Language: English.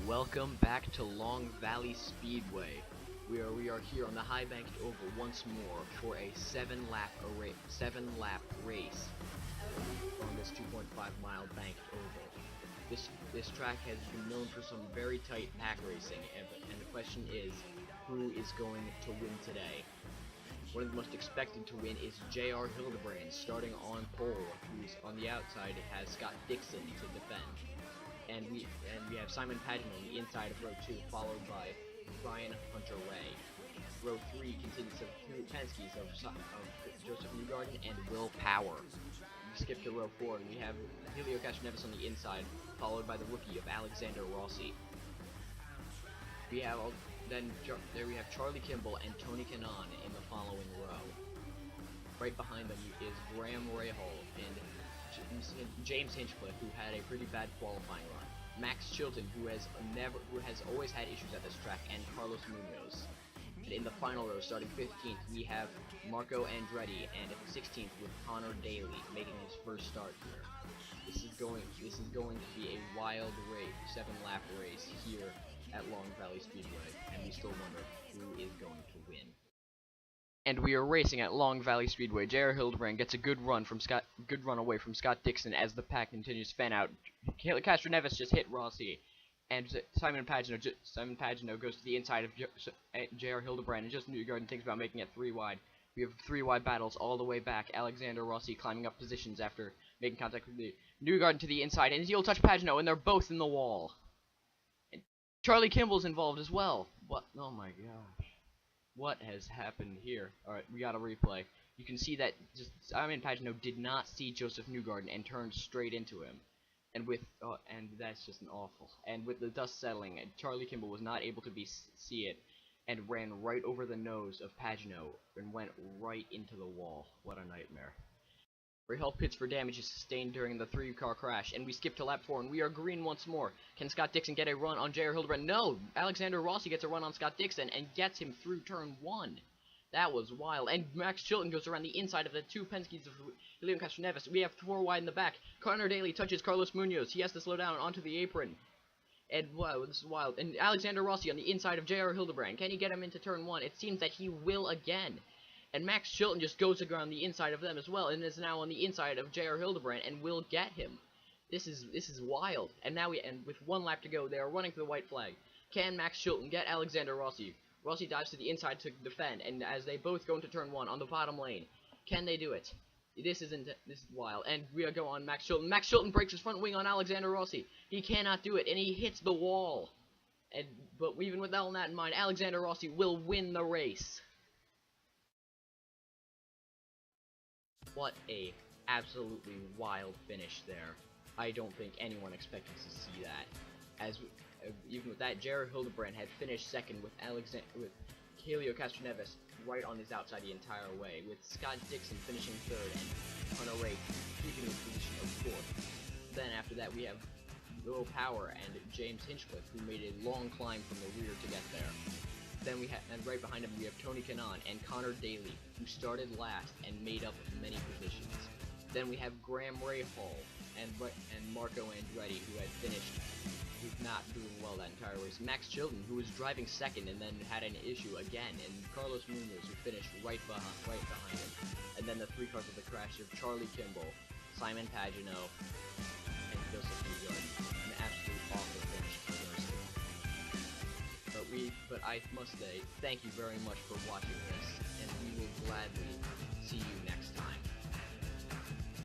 welcome back to Long Valley Speedway, where we are here on the high banked oval once more for a 7-lap race on this 2.5-mile banked oval. This track has been known for some very tight pack racing, and the question is, who is going to win today? One of the most expected to win is J.R. Hildebrand, starting on pole, who's on the outside has Scott Dixon to defend. And we have Simon Pageant on the inside of row 2, followed by Brian Hunter Ray. Row 3 consists of two Penske's of Joseph Newgarden and Will Power. We skip to row 4 and we have Helio Castroneves on the inside, followed by the rookie of Alexander Rossi. We have there we have Charlie Kimball and Tony Kanaan in the following row. Right behind them is Graham Rahal and James Hinchcliffe, who had a pretty bad qualifying run. Max Chilton, who has always had issues at this track, and Carlos Munoz. And in the final row, starting 15th, we have Marco Andretti, and 16th with Connor Daly making his first start here. This is going to be a wild race, 7-lap race here at Long Valley Speedway, and we still wonder who is going to win. And we are racing at Long Valley Speedway. J.R. Hildebrand gets a good run away from Scott Dixon as the pack continues to fan out. Castroneves just hit Rossi, and Simon Pagenaud goes to the inside of J.R. Hildebrand, and just Newgarden thinks about making it 3 wide. We have 3 wide battles all the way back. Alexander Rossi climbing up positions after making contact with the Newgarden to the inside, and he'll touch Pagenaud, and they're both in the wall. And Charlie Kimball's involved as well. What? Oh my gosh. What has happened here? Alright, we got a replay. You can see that Simon Pagenaud did not see Joseph Newgarden and turned straight into him. And that's just an awful. And with the dust settling, Charlie Kimball was not able to see it and ran right over the nose of Pagenaud and went right into the wall. What a nightmare. Rahal pits for damages sustained during the 3-car crash, and we skip to lap 4, and we are green once more. Can Scott Dixon get a run on J.R. Hildebrand? No! Alexander Rossi gets a run on Scott Dixon and gets him through turn 1. That was wild. And Max Chilton goes around the inside of the 2 Penske's of Helio Castroneves. We have 4 wide in the back. Connor Daly touches Carlos Munoz. He has to slow down onto the apron. And wow, this is wild. And Alexander Rossi on the inside of J.R. Hildebrand. Can he get him into turn 1? It seems that he will again. And Max Chilton just goes around the inside of them as well, and is now on the inside of J.R. Hildebrand, and will get him. This is wild. And with 1 lap to go, they are running for the white flag. Can Max Chilton get Alexander Rossi? Rossi dives to the inside to defend, and as they both go into turn 1 on the bottom lane, can they do it? This is wild. And we go on Max Chilton. Max Chilton breaks his front wing on Alexander Rossi. He cannot do it, and he hits the wall. But even with all that in mind, Alexander Rossi will win the race. What a absolutely wild finish there. I don't think anyone expected to see that. Even with that, J.R. Hildebrand had finished second with Helio Castroneves right on his outside the entire way, with Scott Dixon finishing third and Hunter Ray keeping his position of fourth. Then after that we have Will Power and James Hinchcliffe, who made a long climb from the rear to get there. Then and right behind him we have Tony Kanaan and Connor Daly, who started last and made up many positions. Then we have Graham Rahal and Marco Andretti, who had finished, who's not doing well that entire race. Max Chilton, who was driving second and then had an issue again, and Carlos Munoz, who finished right behind him. And then the 3 cars of the crash of Charlie Kimball, Simon Pagenaud, and Joseph Newgarden. An absolute awful finish for those 2. But I must say, thank you very much for watching this, and we will gladly